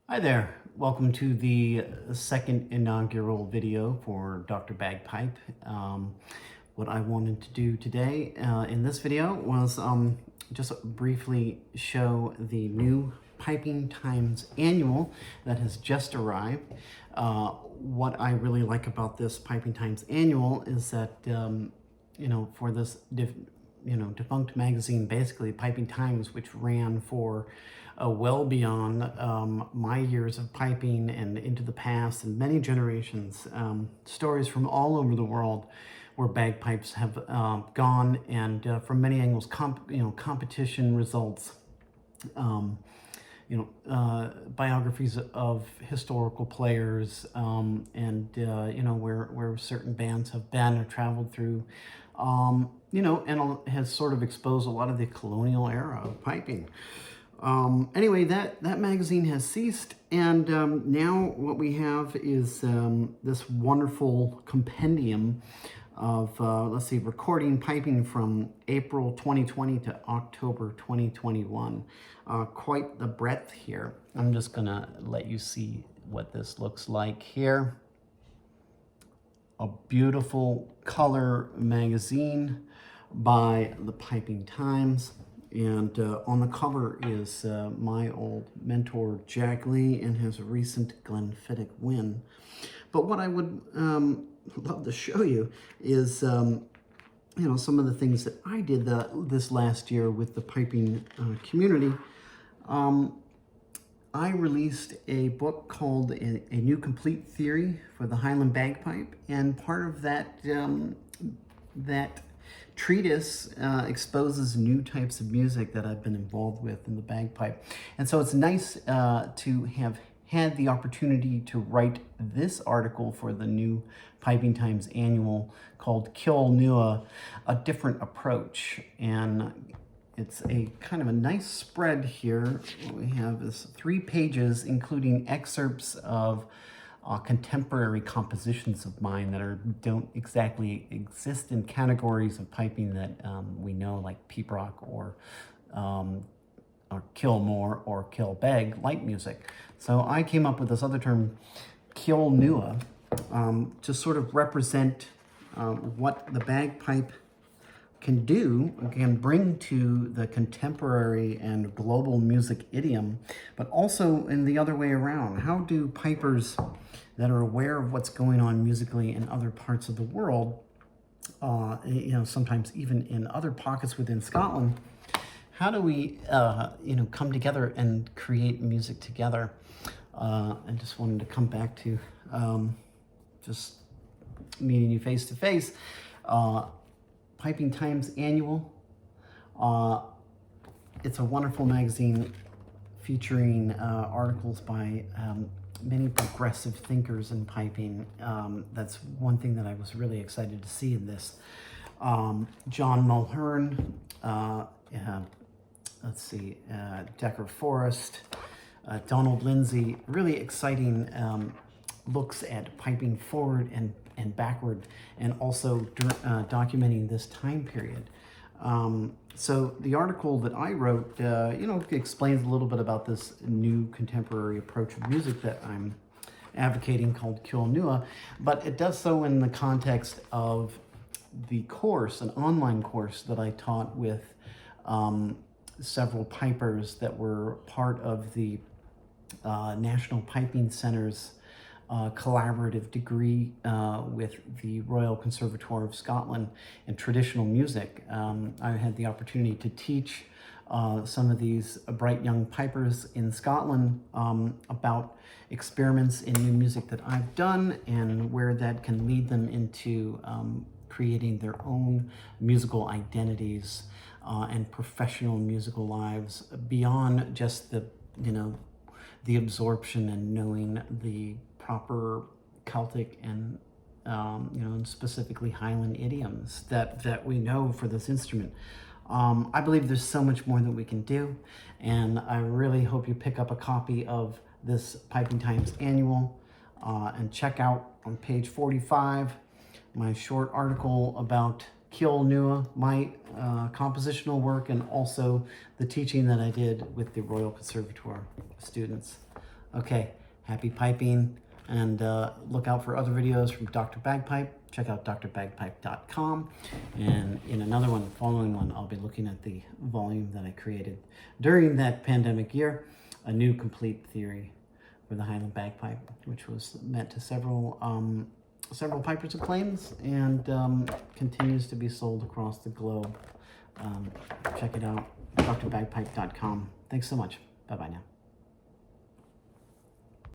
Hi there. Welcome to the second inaugural video for Dr. Bagpipe. What I wanted to do today in this video was just briefly show the new Piping Times Annual that has just arrived. What I really like about this Piping Times Annual is that, for this defunct magazine, basically Piping Times, which ran for well beyond my years of piping and into the past and many generations, stories from all over the world where bagpipes have gone, and from many angles, competition results, biographies of historical players, and where certain bands have been or traveled through, and has sort of exposed a lot of the colonial era of piping. Anyway, that magazine has ceased, and now what we have is this wonderful compendium of, recording piping from April 2020 to October 2021. Quite the breadth here. I'm just gonna let you see what this looks like here. A beautiful color magazine by the Piping Times. And on the cover is my old mentor, Jack Lee, and his recent Glenfiddich win. But what I would love to show you is, some of the things that I did this last year with the piping community. I released a book called A New Complete Theory for the Highland Bagpipe, and part of that treatise exposes new types of music that I've been involved with in the bagpipe. And so it's nice to have had the opportunity to write this article for the new Piping Times Annual called Ceol Nua, A Different Approach. And it's a kind of a nice spread here. What we have is 3 pages, including excerpts of contemporary compositions of mine that don't exactly exist in categories of piping that we know, like peep rock or Kilmore or Kilbeg light music. So I came up with this other term, Ceol Nua, to sort of represent what the bagpipe can bring to the contemporary and global music idiom, but also in the other way around. How do pipers that are aware of what's going on musically in other parts of the world, sometimes even in other pockets within Scotland, how do we, come together and create music together? I just wanted to come back to just meeting you face to face. Piping Times Annual. It's a wonderful magazine featuring articles by many progressive thinkers in piping. That's one thing that I was really excited to see in this. John Mulhern, Decker Forrest, Donald Lindsay, really exciting looks at piping forward and backward, and also documenting this time period. So the article that I wrote, explains a little bit about this new contemporary approach of music that I'm advocating called Ceol Nua, but it does so in the context of the course, an online course that I taught with several pipers that were part of the National Piping Center's collaborative degree with the Royal Conservatoire of Scotland in traditional music. I had the opportunity to teach some of these bright young pipers in Scotland about experiments in new music that I've done and where that can lead them into creating their own musical identities and professional musical lives beyond just the absorption and knowing the proper Celtic and and specifically Highland idioms that we know for this instrument. I believe there's so much more that we can do, and I really hope you pick up a copy of this Piping Times Annual and check out on page 45 my short article about Ceol Nua, my compositional work, and also the teaching that I did with the Royal Conservatoire students. Okay, happy piping, and look out for other videos from Dr. Bagpipe. Check out drbagpipe.com. And in another one, following one, I'll be looking at the volume that I created during that pandemic year, a new complete theory for the Highland bagpipe, which was meant to several pipers' acclaims and continues to be sold across the globe. Check it out, drbagpipe.com. Thanks so much. Bye-bye now.